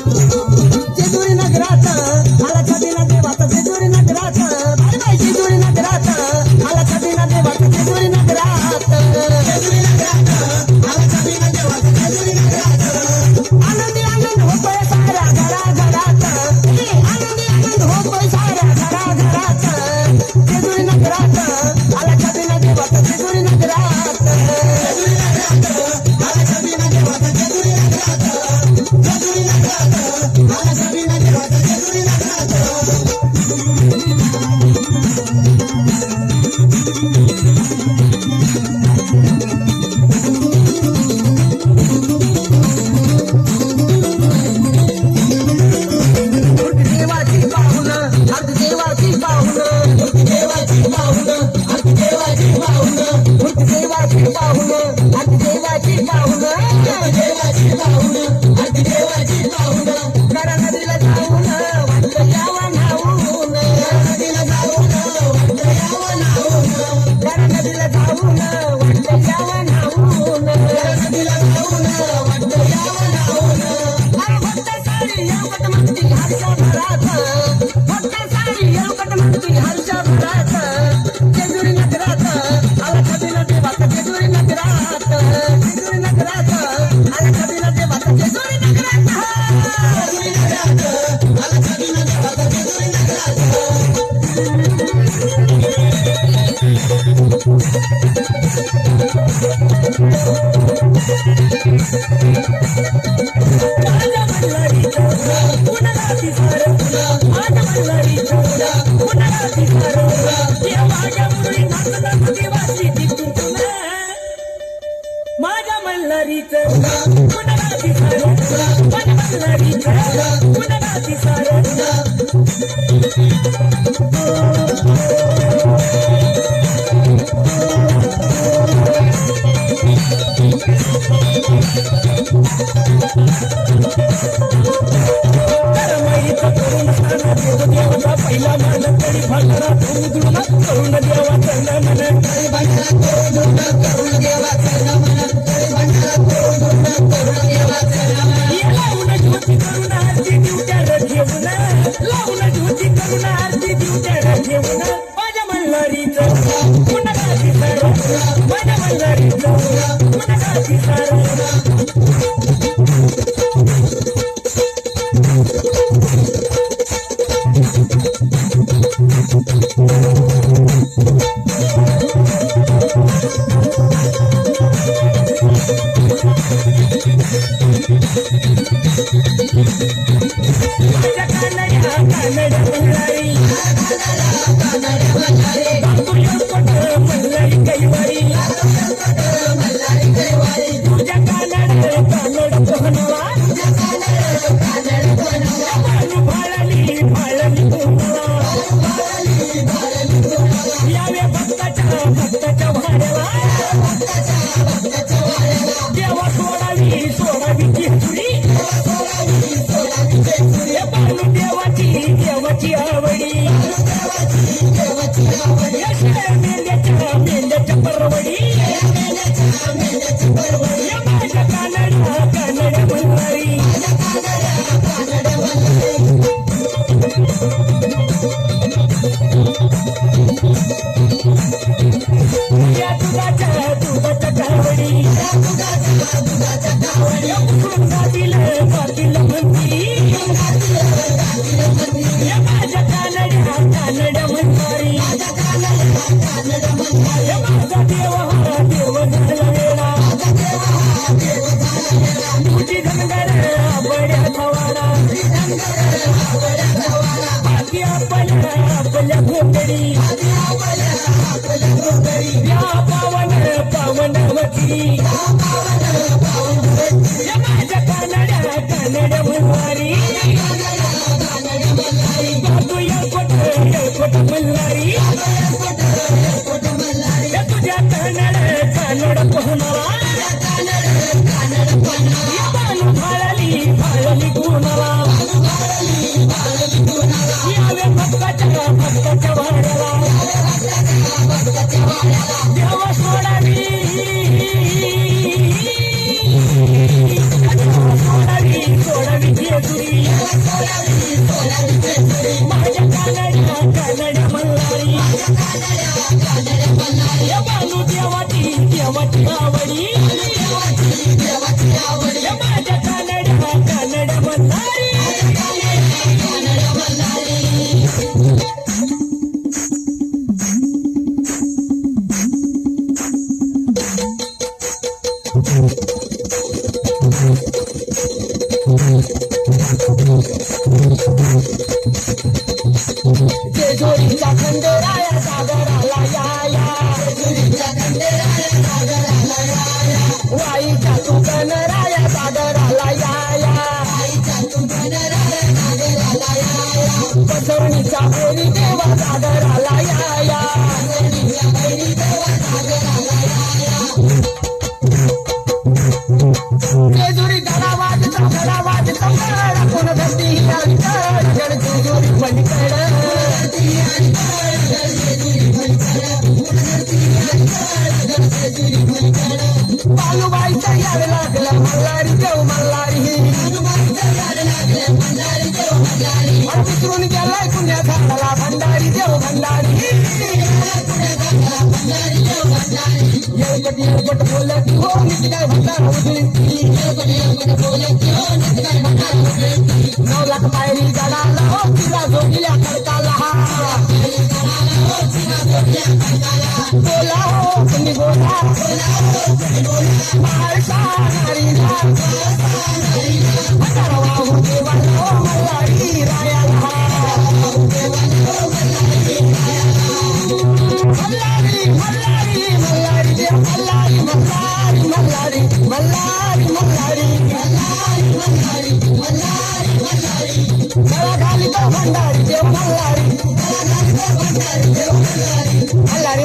जेजुरी नगरात आला कधीना देवाचा जेजुरी नगरात बाय बाय जेजुरी नगरात आला कधीना देवाचा जेजुरी नगरात आला कधीना देवाचा जेजुरी नगरात आनंदी आनंद होतोय साऱ्या घराघरात आनंदी आनंद होतोय साऱ्या घराघरात जेजुरी नगरात आला कधीना देवाचा जेजुरी नगरात आला कधीना देवाचा जेजुरी नगरात जेजुरी नगरात आला कधीना देवाचा जेजुरी नगरात देवाची पाहुण अर्ध देवाची पाहुण देवाची पाहुण अर्ध देवाची पाहुण देवाची पाहुण अर्ध देवाची पाहुण देवाची पाहुण अर्ध देवाची पाहुण करा नदीला जाऊन वाटलं यावं नाहून नदीला जाऊन वाटलं यावं नाहून करा नदीला जाऊन वाटलं यावं नाहून नदीला जाऊन वाटलं यावं नाहून फक्त साडी येवकट मागती हर्षा भरात फक्त साडी येवकट मागती हर्षा भरात जेजुरी नगरात आला कधीना देवाचा जेजुरी नगरात जेजुरी नगरात आला कधीना देवाचा जेजुरी नगरात जेजुरी नगरात आला कधीना देवाचा जेजुरी नगरात माझ्या मल्हारीचा पुनराती सारवला माझ्या मल्हारीचा पुनराती सारवला या माझ्या मुरळी नाचत देवाची तिथून माझ्या मल्हारीचा पुनराती सारवला माझ्या मल्हारीचा पुनराती सारवला देवाचा पहिला मान तरी भांडारा करून करुण देवाचा मन तरी भांडारा करुण देवाचा मन तरी भांडारा करुण देवाचा लावून ज्योती करुण आरती दिवट्याला ठेवून लावून ज्योती करुण आरती दिवट्याला ठेवून माझ्या मल्हारीचं पुनराती सारवला माझ्या मल्हारीचं पुनराती सारवला माझ्या कानड्या मल्हारी बापू येवकट मल्हारी कैवारी तुझ्या कानड पोहनवा भालू भाळली पोहनवा यावे भक्ताच्या भाड्याला देवा सोडावी जेजुरी बालू देवाची आवडी मेंढ्याच्या परवडी माझ्या कानड्या मल्हारी या दुधाच्या कावडी पाटील म्हणती माझ्या कानड्या म्हणणारी माझा देव झाला वेळा तुझी धनगर बड्या थवाडा बाकी आपल्या घोटडी या पावनवती माझ्या कानड्या मल्हारी तू येवकट मल्हारी तुझ्या कानड पोहनवा बालू भाळली गुणवा यावे भक्ताच्या भाड्याला देवा सोडावी वाईच्या तू गणराया सागराला या पसरणीच्या बोरी देवा सागराला या जेजुरी गडा वाजता कोण धरती आली जड जेजुरी पलीकड बालूबाईचा याड लागला मल्हारी देव मल्हारी विसरून गेलाय पुण्या झाला भंडारी देव भंडारी येळकटी येळकट बोलती हो नीट काय भंडार उजळी 9 लाख पायरी गडाला हो तिला जोडल्या खडकाला बोला हो तुम्ही बोला महाराष्ट्राला वाहू देवाला हो मल्हारी रायाला मल्हारी मल्हारी मल्हारी देव मल्हारी मल्हारी मल्हारी मल्हारी मल्हारी गळा घाली तर भंडारी देव मल्हारी मल्हारी